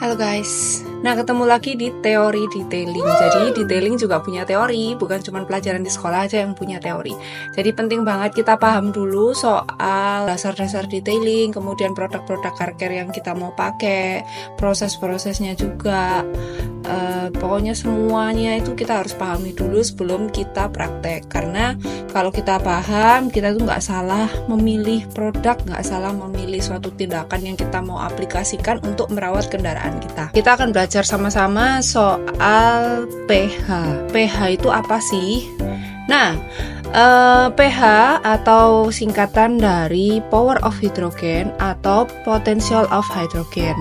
Halo guys, nah ketemu lagi di teori detailing. Jadi detailing juga punya teori, bukan cuma pelajaran di sekolah aja yang punya teori. Jadi penting banget kita paham dulu soal dasar-dasar detailing, kemudian produk-produk car care yang kita mau pakai, proses-prosesnya juga. Pokoknya semuanya itu kita harus pahami dulu sebelum kita praktek. Karena kalau kita paham, kita tuh nggak salah memilih produk, nggak salah memilih suatu tindakan yang kita mau aplikasikan untuk merawat kendaraan kita. Kita akan belajar sama-sama soal pH. pH itu apa sih? Nah, pH atau singkatan dari power of hydrogen atau potential of hydrogen.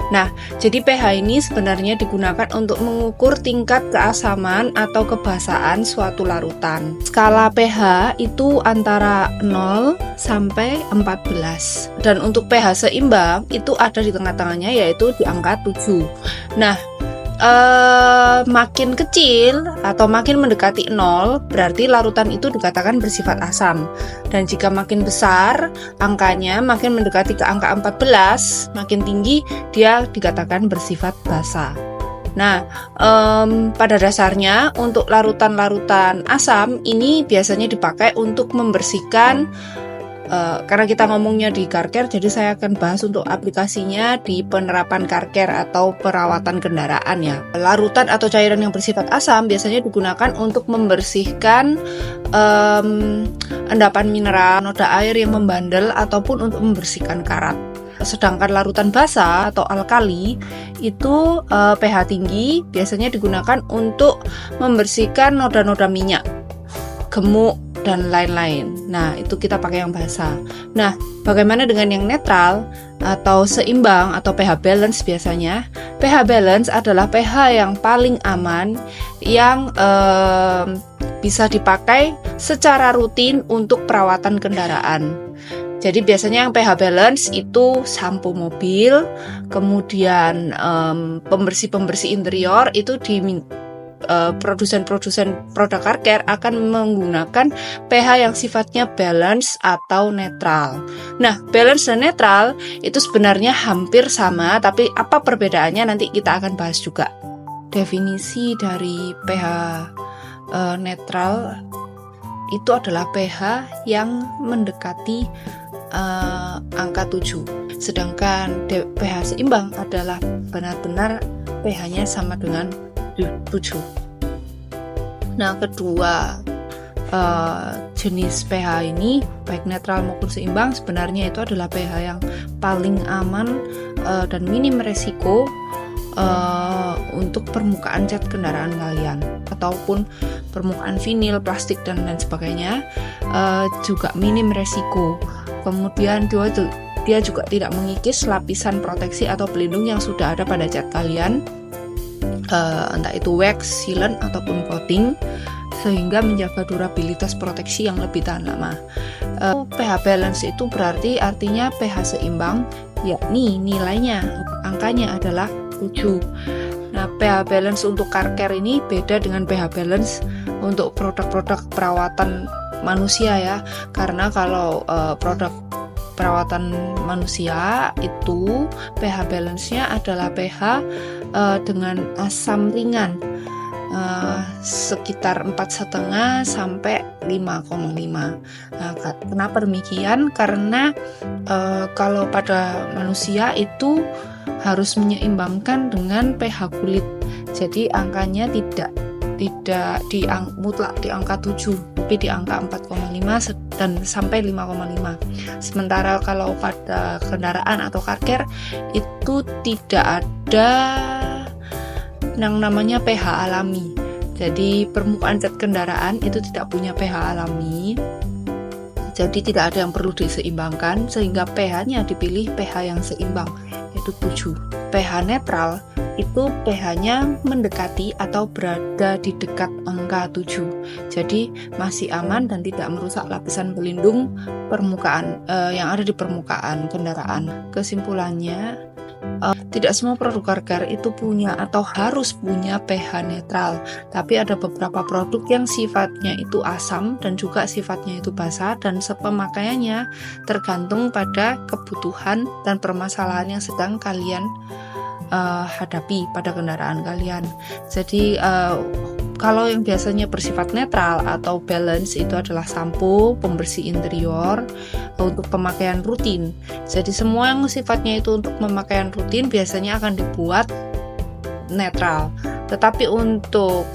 Nah, jadi pH ini sebenarnya digunakan untuk mengukur tingkat keasaman atau kebasaan suatu larutan. Skala pH itu antara 0 sampai 14. Dan untuk pH seimbang itu ada di tengah-tengahnya, yaitu di angka 7. Nah, makin kecil atau makin mendekati 0 berarti larutan itu dikatakan bersifat asam, dan jika makin besar angkanya, makin mendekati ke angka 14, makin tinggi, dia dikatakan bersifat basa. Nah, pada dasarnya untuk larutan-larutan asam ini biasanya dipakai untuk membersihkan. Karena kita ngomongnya di car care, jadi saya akan bahas untuk aplikasinya di penerapan car care atau perawatan kendaraan ya. Larutan atau cairan yang bersifat asam biasanya digunakan untuk membersihkan endapan mineral, noda air yang membandel, ataupun untuk membersihkan karat. Sedangkan larutan basa atau alkali itu pH tinggi biasanya digunakan untuk membersihkan noda-noda minyak, gemuk, dan lain-lain. Nah, itu kita pakai yang basa. Nah, bagaimana dengan yang netral atau seimbang atau pH balance biasanya? pH balance adalah pH yang paling aman yang bisa dipakai secara rutin untuk perawatan kendaraan. Jadi biasanya yang pH balance itu sampo mobil, kemudian pembersih-pembersih interior itu produsen-produsen produk car care akan menggunakan pH yang sifatnya balance atau netral. Nah, balance dan netral itu sebenarnya hampir sama, tapi apa perbedaannya nanti kita akan bahas juga. Definisi dari pH netral itu adalah pH yang mendekati angka 7. Sedangkan pH seimbang adalah benar-benar pH-nya sama dengan 7. Nah, kedua jenis pH ini, baik netral maupun seimbang, sebenarnya itu adalah pH yang paling aman dan minim resiko untuk permukaan cat kendaraan kalian ataupun permukaan vinil, plastik, dan lain sebagainya, juga minim resiko. Kemudian dia juga tidak mengikis lapisan proteksi atau pelindung yang sudah ada pada cat kalian, entah itu wax, sealant, ataupun coating, sehingga menjaga durabilitas proteksi yang lebih tahan lama. pH balance itu berarti artinya pH seimbang, yakni nilainya, angkanya adalah 7. Nah, pH balance untuk car care ini beda dengan pH balance untuk produk-produk perawatan manusia ya, karena kalau produk perawatan manusia itu pH balance-nya adalah pH dengan asam ringan sekitar 4,5 sampai 5,5. Nah, kenapa demikian? Karena kalau pada manusia itu harus menyeimbangkan dengan pH kulit. Jadi angkanya tidak mutlak di angka 7, tapi di angka 4,5 dan sampai 5,5. Sementara kalau pada kendaraan atau car care itu tidak ada yang namanya pH alami. Jadi permukaan cat kendaraan itu tidak punya pH alami. Jadi tidak ada yang perlu diseimbangkan, sehingga pH-nya dipilih pH yang seimbang, yaitu 7. pH netral itu pH-nya mendekati atau berada di dekat angka 7. Jadi masih aman dan tidak merusak lapisan pelindung permukaan yang ada di permukaan kendaraan. Kesimpulannya, tidak semua produk car care itu punya atau harus punya pH netral, tapi ada beberapa produk yang sifatnya itu asam dan juga sifatnya itu basa, dan pemakaiannya tergantung pada kebutuhan dan permasalahan yang sedang kalian hadapi pada kendaraan kalian. Jadi kalau yang biasanya bersifat netral atau balance itu adalah sampo pembersih interior untuk pemakaian rutin. Jadi semua yang sifatnya itu untuk pemakaian rutin biasanya akan dibuat netral. Tetapi untuk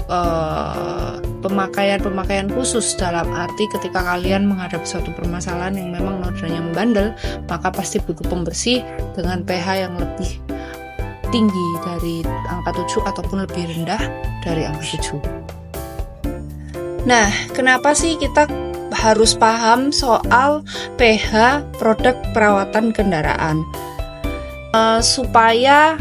pemakaian khusus dalam arti ketika kalian menghadapi suatu permasalahan yang memang nodanya membandel, maka pasti butuh pembersih dengan pH yang lebih tinggi dari angka 7 ataupun lebih rendah dari angka 7. Nah, kenapa sih kita harus paham soal pH produk perawatan kendaraan? Supaya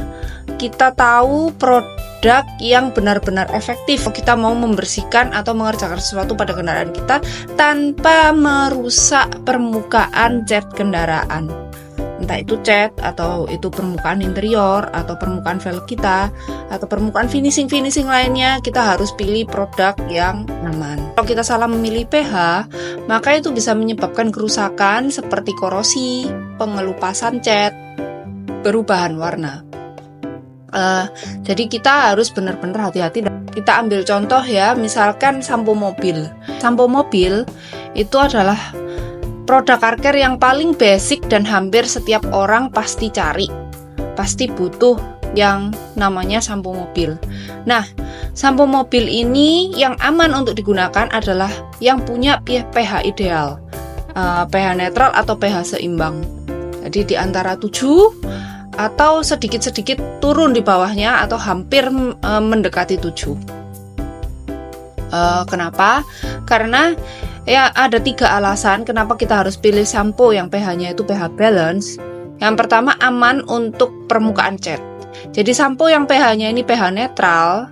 kita tahu produk yang benar-benar efektif kita mau membersihkan atau mengerjakan sesuatu pada kendaraan kita tanpa merusak permukaan cat kendaraan. Entah itu cat, atau itu permukaan interior, atau permukaan velg kita, atau permukaan finishing lainnya, kita harus pilih produk yang aman. Kalau kita salah memilih pH, maka itu bisa menyebabkan kerusakan seperti korosi, pengelupasan cat, perubahan warna. Jadi kita harus benar-benar hati-hati. Kita ambil contoh ya, misalkan sampo mobil. Sampo mobil itu adalah produk car care yang paling basic dan hampir setiap orang pasti cari, pasti butuh yang namanya sampo mobil. Nah, sampo mobil ini yang aman untuk digunakan adalah yang punya pH ideal, pH netral atau pH seimbang. Jadi di antara 7 atau sedikit-sedikit turun di bawahnya atau hampir mendekati 7. Kenapa? Karena ya ada 3 alasan kenapa kita harus pilih sampo yang pH-nya itu pH balance. Yang pertama, aman untuk permukaan cat. Jadi sampo yang pH-nya ini pH netral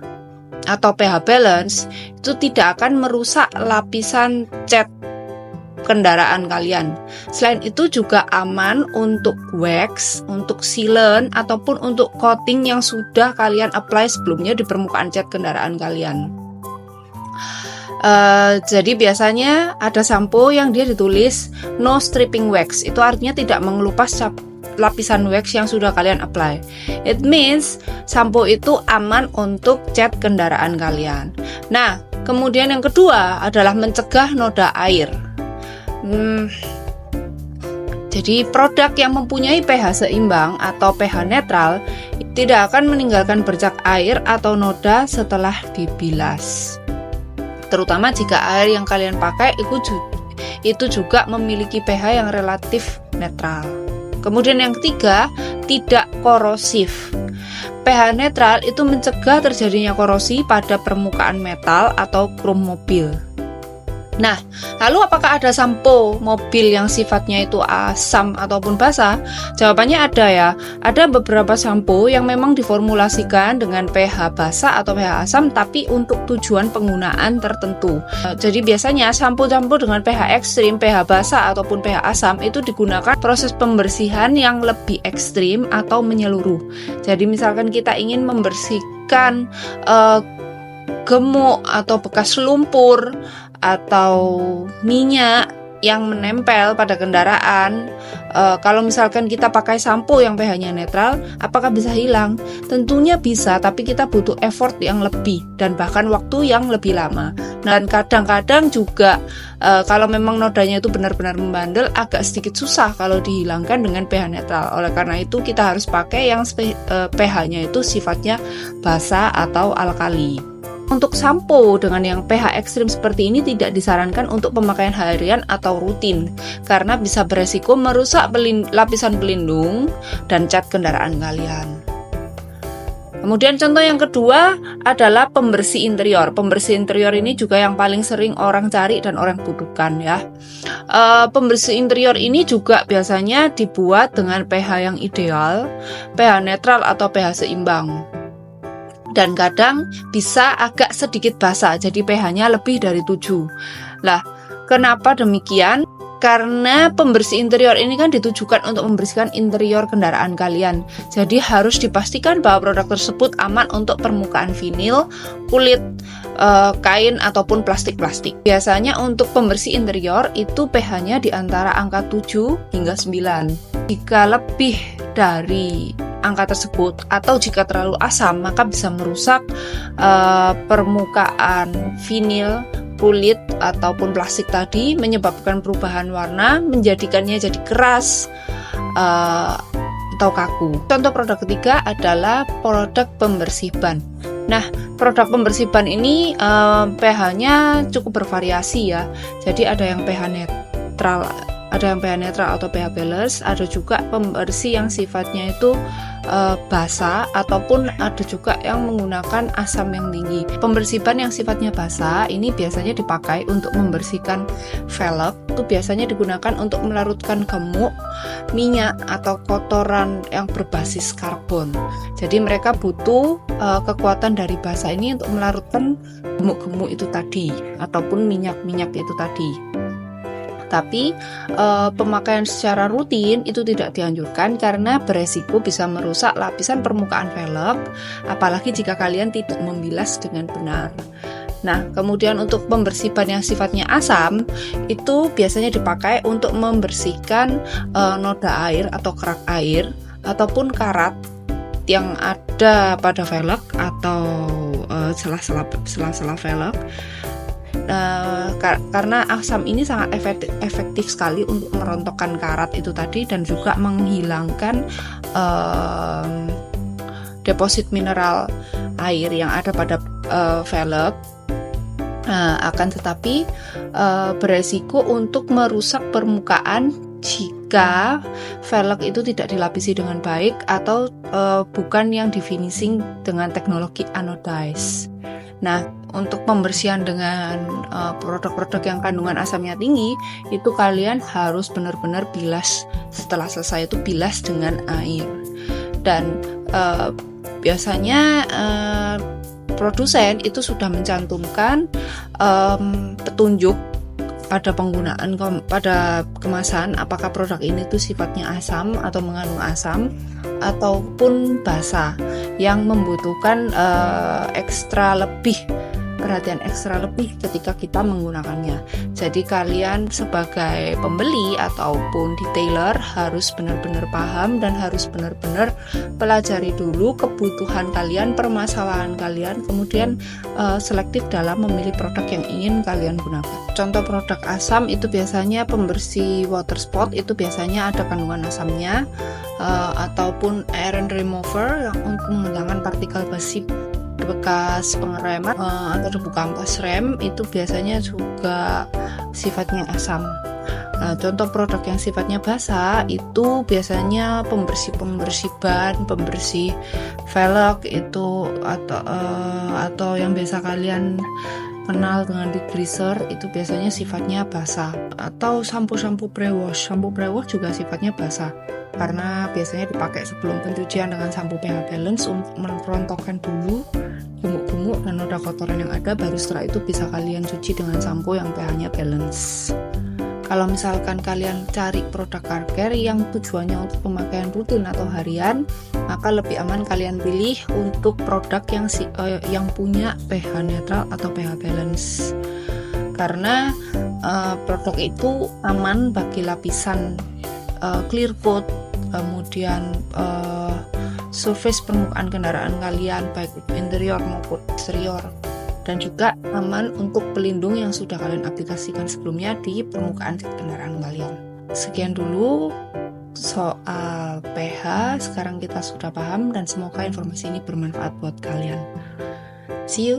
atau pH balance itu tidak akan merusak lapisan cat kendaraan kalian. Selain itu juga aman untuk wax, untuk sealant ataupun untuk coating yang sudah kalian apply sebelumnya di permukaan cat kendaraan kalian. Jadi biasanya ada sampo yang dia ditulis no stripping wax. Itu artinya tidak mengelupas lapisan wax yang sudah kalian apply. It means sampo itu aman untuk cat kendaraan kalian. Nah, kemudian yang kedua adalah mencegah noda air. Jadi produk yang mempunyai pH seimbang atau pH netral tidak akan meninggalkan bercak air atau noda setelah dibilas. Terutama jika air yang kalian pakai itu juga memiliki pH yang relatif netral. Kemudian yang ketiga, tidak korosif. pH netral itu mencegah terjadinya korosi pada permukaan metal atau krom mobil. Nah, lalu apakah ada sampo mobil yang sifatnya itu asam ataupun basah? Jawabannya ada ya. Ada beberapa sampo yang memang diformulasikan dengan pH basah atau pH asam tapi untuk tujuan penggunaan tertentu. Jadi biasanya sampo-sampo dengan pH ekstrim, pH basah ataupun pH asam itu digunakan proses pembersihan yang lebih ekstrim atau menyeluruh. Jadi misalkan kita ingin membersihkan gemuk atau bekas lumpur atau minyak yang menempel pada kendaraan, kalau misalkan kita pakai sampo yang pH-nya netral, apakah bisa hilang? Tentunya bisa, tapi kita butuh effort yang lebih dan bahkan waktu yang lebih lama. Dan kadang-kadang juga kalau memang nodanya itu benar-benar membandel, agak sedikit susah kalau dihilangkan dengan pH netral. Oleh karena itu kita harus pakai yang pH-nya itu sifatnya basah atau alkali. Untuk sampo dengan yang pH ekstrim seperti ini tidak disarankan untuk pemakaian harian atau rutin karena bisa beresiko merusak lapisan pelindung dan cat kendaraan kalian. Kemudian contoh yang kedua adalah pembersih interior. Pembersih interior ini juga yang paling sering orang cari dan orang butuhkan ya. Pembersih interior ini juga biasanya dibuat dengan pH yang ideal, pH netral atau pH seimbang. Dan kadang bisa agak sedikit basah, jadi pH-nya lebih dari 7. Lah, kenapa demikian? Karena pembersih interior ini kan ditujukan untuk membersihkan interior kendaraan kalian. Jadi harus dipastikan bahwa produk tersebut aman untuk permukaan vinil, kulit, kain ataupun plastik-plastik. Biasanya untuk pembersih interior itu pH-nya di antara angka 7 hingga 9. Jika lebih dari angka tersebut, atau jika terlalu asam maka bisa merusak permukaan vinil, kulit ataupun plastik tadi, menyebabkan perubahan warna, menjadikannya jadi keras atau kaku. Contoh produk ketiga adalah produk pembersih ban. Nah, produk pembersih ban ini pH-nya cukup bervariasi ya. Jadi ada yang pH netral, atau pH balance, ada juga pembersih yang sifatnya itu basa, ataupun ada juga yang menggunakan asam yang tinggi. Pembersih ban yang sifatnya basa ini biasanya dipakai untuk membersihkan velg, itu biasanya digunakan untuk melarutkan gemuk, minyak atau kotoran yang berbasis karbon. Jadi mereka butuh kekuatan dari basa ini untuk melarutkan gemuk-gemuk itu tadi, ataupun minyak-minyak itu tadi. Tapi pemakaian secara rutin itu tidak dianjurkan karena beresiko bisa merusak lapisan permukaan velg, apalagi jika kalian tidak membilas dengan benar. Nah, kemudian untuk pembersih ban yang sifatnya asam itu biasanya dipakai untuk membersihkan noda air atau kerak air ataupun karat yang ada pada velg atau sela-sela velg. Karena asam ini sangat efektif sekali untuk merontokkan karat itu tadi dan juga menghilangkan deposit mineral air yang ada pada velg. Akan tetapi beresiko untuk merusak permukaan jika velg itu tidak dilapisi dengan baik atau bukan yang di finishing dengan teknologi anodize. Nah, untuk pembersihan dengan produk-produk yang kandungan asamnya tinggi, itu kalian harus benar-benar bilas. Setelah selesai itu bilas dengan air. Dan biasanya produsen itu sudah mencantumkan petunjuk pada penggunaan pada kemasan, apakah produk ini tuh sifatnya asam atau mengandung asam ataupun basa yang membutuhkan perhatian ekstra lebih ketika kita menggunakannya. Jadi kalian sebagai pembeli ataupun detailer harus benar-benar paham dan harus benar-benar pelajari dulu kebutuhan kalian, permasalahan kalian, kemudian selektif dalam memilih produk yang ingin kalian gunakan. Contoh produk asam itu biasanya pembersih water spot, itu biasanya ada kandungan asamnya, ataupun iron remover yang untuk menghilangkan partikel besi bekas pengereman atau debu kampas rem, itu biasanya juga sifatnya asam. Contoh produk yang sifatnya basa itu biasanya pembersih ban, pembersih velg itu atau yang biasa kalian kenal dengan degreaser, itu biasanya sifatnya basa. Atau sampo pre-wash juga sifatnya basa karena biasanya dipakai sebelum pencucian dengan sampo pH balance untuk merontokkan dulu gemuk-gemuk dan noda kotoran yang ada, baru setelah itu bisa kalian cuci dengan sampo yang pH-nya balance. Kalau misalkan kalian cari produk car care yang tujuannya untuk pemakaian rutin atau harian, maka lebih aman kalian pilih untuk produk yang punya pH netral atau pH balance. Karena produk itu aman bagi lapisan clear coat, kemudian surface permukaan kendaraan kalian baik itu interior maupun eksterior, dan juga aman untuk pelindung yang sudah kalian aplikasikan sebelumnya di permukaan kendaraan kalian. Sekian dulu soal pH, sekarang kita sudah paham dan semoga informasi ini bermanfaat buat kalian. See you.